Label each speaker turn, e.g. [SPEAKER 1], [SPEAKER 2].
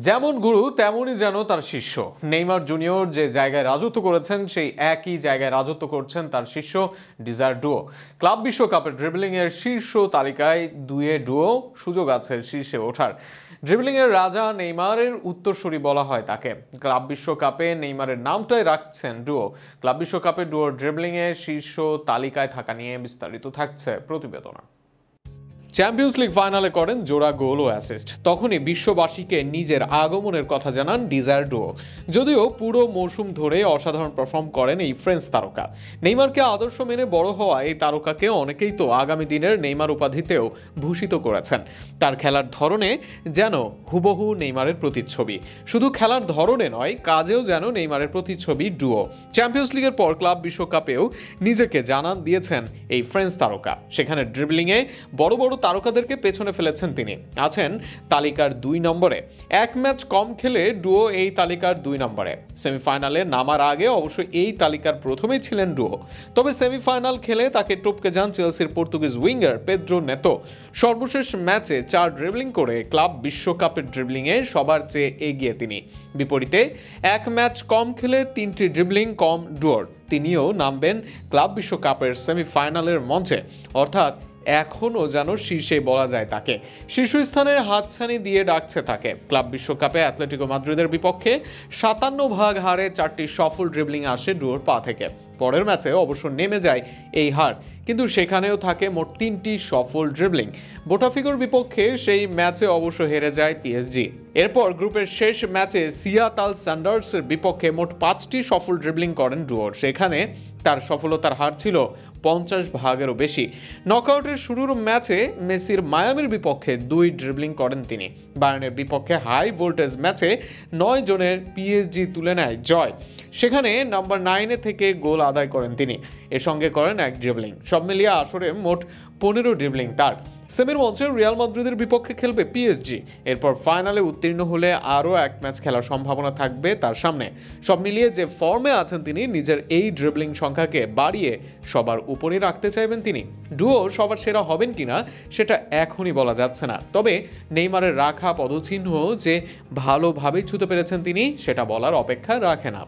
[SPEAKER 1] যেমন গুরু তেমনই যেন তার শিষ্য। নেইমার জুনিয়র যে জায়গায় রাজত্ব করেছেন সেই একই জায়গায় রাজত্ব করছেন তার শিষ্য ডিজায়ার ডুও। ক্লাব বিশ্বকাপের ড্রিবলিং এর শীর্ষ তালিকায় দুয়ে ডুও সুযোগ আছে শীর্ষে ওঠার। ড্রিবলিং এর রাজা নেইমারের উত্তরসূরি বলা হয় তাকে। ক্লাব বিশ্বকাপে নেইমারের নামটাই রাখছেন ডুও। ক্লাব বিশ্বকাপে ডুওর ড্রিবলিং এর শীর্ষ তালিকায় থাকা নিয়ে বিস্তারিত থাকছে প্রতিবেদনা। চ্যাম্পিয়ন্স লিগ ফাইনালে করেন জোড়া গোল ও অ্যাসিস্ট। তখনই বিশ্ববাসীকে নিজের আগমনের কথা জানান ডিজায়ার ডুও। যদিও পুরো মৌসুম ধরে অসাধারণ পারফর্ম করেন এই ফ্রেঞ্চ তারকা। নেইমারকে আদর্শ মেনে বড় হওয়া এই তারকাকে অনেকেই তো আগামী দিনের নেইমার উপাধিতেও ভূষিত করেছেন। তার খেলার ধরনে যেন হুবহু নেইমারের প্রতিচ্ছবি। শুধু খেলার ধরনে নয়, কাজেও যেন নেইমারের প্রতিচ্ছবি ডুও। চ্যাম্পিয়ন্স লিগের পর ক্লাব বিশ্বকাপেও নিজেকে জানান দিয়েছেন এই ফ্রেঞ্চ তারকা। সেখানে ড্রিবলিংয়ে বড় বড় তারকাদেরকে পেছনে ফেলেছেন তিনি। আছেন তালিকার 2 নম্বরে। এক ম্যাচ কম খেলে ডুও এই তালিকার 2 নম্বরে। সেমিফাইনালে নামার আগে অবশ্য এই তালিকার প্রথমেই ছিলেন ডুও। তবে সেমিফাইনাল খেলে তাকে টপকে যান চেলসির পর্তুগিজ উইঙ্গার পেদ্রো নেতো। সর্বশেষ ম্যাচে 4 ড্রিবলিং করে ক্লাব বিশ্বকাপের ড্রিবলিংয়ে সবার চেয়ে এগিয়ে তিনি। বিপরীতে এক ম্যাচ কম খেলে 3টি ড্রিবলিং কম ডুওর। তিনিও নামবেন ক্লাব বিশ্বকাপের সেমিফাইনালের মঞ্চে। অর্থাৎ এখনও যেন শীর্ষে বলা যায় তাকে। শীর্ষস্থানের হাতছানি দিয়ে ডাকছে তাকে। ক্লাব বিশ্বকাপে অ্যাটলেটিকো মাদ্রিদের বিপক্ষে 57 হারে 4টি সফল ড্রিবলিং আসে ডুওর পা থেকে। পরের ম্যাচে অবশ্য নেমে যায় এই হার, কিন্তু সেখানেও থাকে মোট 3টি সফল ড্রিবলিং। বোটাফিগোর বিপক্ষে সেই ম্যাচে অবশ্য হেরে যায় পিএসজি। এরপর গ্রুপের শেষ ম্যাচে সিয়াটাল সান্ডার্সের বিপক্ষে মোট 5টি সফল ড্রিবলিং করেন ডুওর। সেখানে তার সফলতার হার ছিল 50%-এরও বেশি। নকআউটের শুরুর ম্যাচে মেসির মায়ামির বিপক্ষে 2 ড্রিবলিং করেন তিনি। বায়ার্নের বিপক্ষে হাই ভোল্টেজ ম্যাচে 9 জনের পিএসজি তুলে নেয় জয়। সেখানে নাম্বার 9 থেকে গোল আদায় করেন তিনি। এর সঙ্গে করেন 1 ড্রিবলিং। সব মিলিয়ে আসরে মোট 15 ড্রিবলিং তার। সেমির মঞ্চে রিয়াল মাদ্রিদের বিপক্ষে খেলবে পিএসজি। এরপর ফাইনালে উত্তীর্ণ হলে আরও 1 ম্যাচ খেলার সম্ভাবনা থাকবে তার সামনে। সব মিলিয়ে যে ফর্মে আছেন তিনি, নিজের এই ড্রিবলিং সংখ্যাকে বাড়িয়ে সবার উপরে রাখতে চাইবেন তিনি। ডুও সবার সেরা হবেন কিনা সেটা এখনই বলা যাচ্ছে না। তবে নেইমারের রাখা পদচিহ্ন যে ভালোভাবেই ছুঁতে পেরেছেন তিনি, সেটা বলার অপেক্ষা রাখে না।